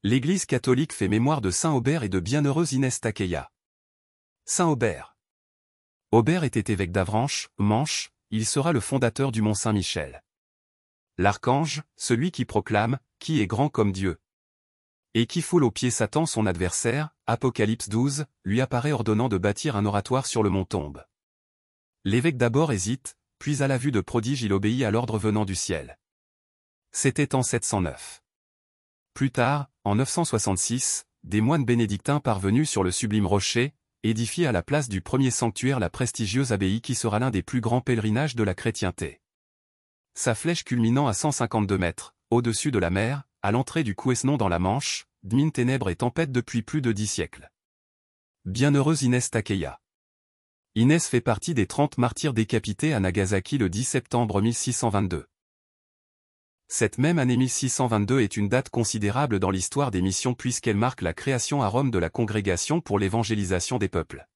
L'Église catholique fait mémoire de Saint Aubert et de bienheureuse Inès Takeya. Saint Aubert. Aubert était évêque d'Avranches, Manche, il sera le fondateur du Mont Saint-Michel. L'archange, celui qui proclame, qui est grand comme Dieu. Et qui foule aux pieds Satan son adversaire, Apocalypse 12, lui apparaît ordonnant de bâtir un oratoire sur le mont Tombe. L'évêque d'abord hésite, puis à la vue de prodige il obéit à l'ordre venant du ciel. C'était en 709. Plus tard, en 966, des moines bénédictins parvenus sur le sublime rocher, édifiés à la place du premier sanctuaire la prestigieuse abbaye qui sera l'un des plus grands pèlerinages de la chrétienté. Sa flèche culminant à 152 mètres, au-dessus de la mer, à l'entrée du Couesnon dans la Manche, domine ténèbres et tempêtes depuis plus de 10 siècles. Bienheureuse Inès Takeya. Inès fait partie des 30 martyrs décapités à Nagasaki le 10 septembre 1622. Cette même année 1622 est une date considérable dans l'histoire des missions puisqu'elle marque la création à Rome de la Congrégation pour l'évangélisation des peuples.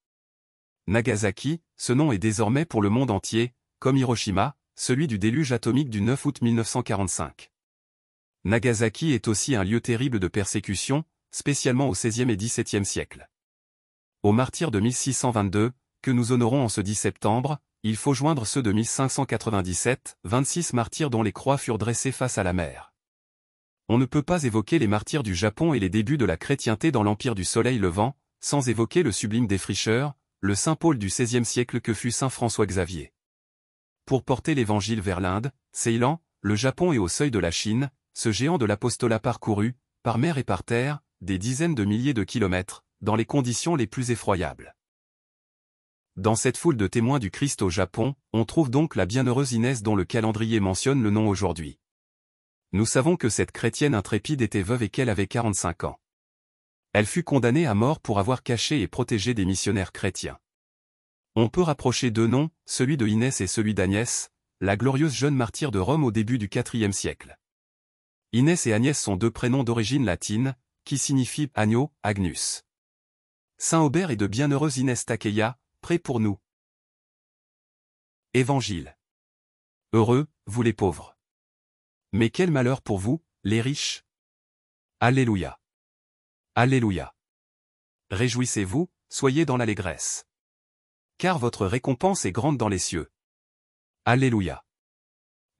Nagasaki, ce nom est désormais pour le monde entier, comme Hiroshima, celui du déluge atomique du 9 août 1945. Nagasaki est aussi un lieu terrible de persécution, spécialement au XVIe et XVIIe siècle. Aux martyrs de 1622, que nous honorons en ce 10 septembre, il faut joindre ceux de 1597, 26 martyrs dont les croix furent dressées face à la mer. On ne peut pas évoquer les martyrs du Japon et les débuts de la chrétienté dans l'Empire du Soleil Levant, sans évoquer le sublime défricheur, le Saint Paul du XVIe siècle que fut Saint François Xavier. Pour porter l'Évangile vers l'Inde, Ceylan, le Japon et au seuil de la Chine, ce géant de l'apostolat parcourut, par mer et par terre, des dizaines de milliers de kilomètres, dans les conditions les plus effroyables. Dans cette foule de témoins du Christ au Japon, on trouve donc la bienheureuse Inès dont le calendrier mentionne le nom aujourd'hui. Nous savons que cette chrétienne intrépide était veuve et qu'elle avait 45 ans. Elle fut condamnée à mort pour avoir caché et protégé des missionnaires chrétiens. On peut rapprocher deux noms, celui de Inès et celui d'Agnès, la glorieuse jeune martyre de Rome au début du IVe siècle. Inès et Agnès sont deux prénoms d'origine latine, qui signifient agneau, Agnus. Saint Aubert et de bienheureuse Inès Takeya, près pour nous. Évangile. Heureux, vous les pauvres. Mais quel malheur pour vous, les riches. Alléluia. Alléluia. Réjouissez-vous, soyez dans l'allégresse. Car votre récompense est grande dans les cieux. Alléluia.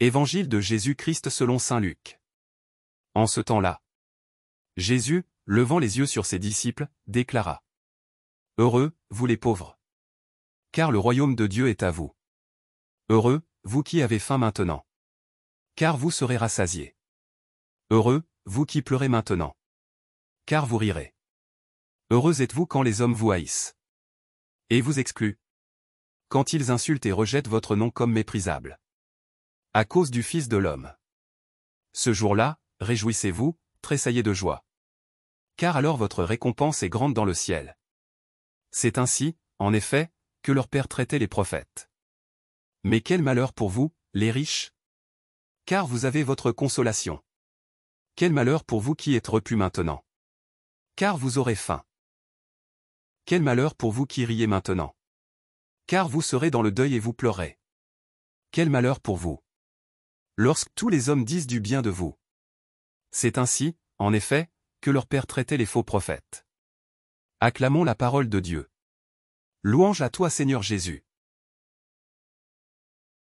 Évangile de Jésus-Christ selon saint Luc. En ce temps-là, Jésus, levant les yeux sur ses disciples, déclara : Heureux, vous les pauvres. Car le royaume de Dieu est à vous. Heureux, vous qui avez faim maintenant. Car vous serez rassasiés. Heureux, vous qui pleurez maintenant. Car vous rirez. Heureux êtes-vous quand les hommes vous haïssent et vous excluent. Quand ils insultent et rejettent votre nom comme méprisable. À cause du Fils de l'homme. Ce jour-là, réjouissez-vous, tressaillez de joie. Car alors votre récompense est grande dans le ciel. C'est ainsi, en effet, que leur père traitait les prophètes. Mais quel malheur pour vous, les riches! Car vous avez votre consolation. Quel malheur pour vous qui êtes repus maintenant! Car vous aurez faim. Quel malheur pour vous qui riez maintenant! Car vous serez dans le deuil et vous pleurez. Quel malheur pour vous! Lorsque tous les hommes disent du bien de vous. C'est ainsi, en effet, que leur père traitait les faux prophètes. Acclamons la parole de Dieu. Louange à toi Seigneur Jésus.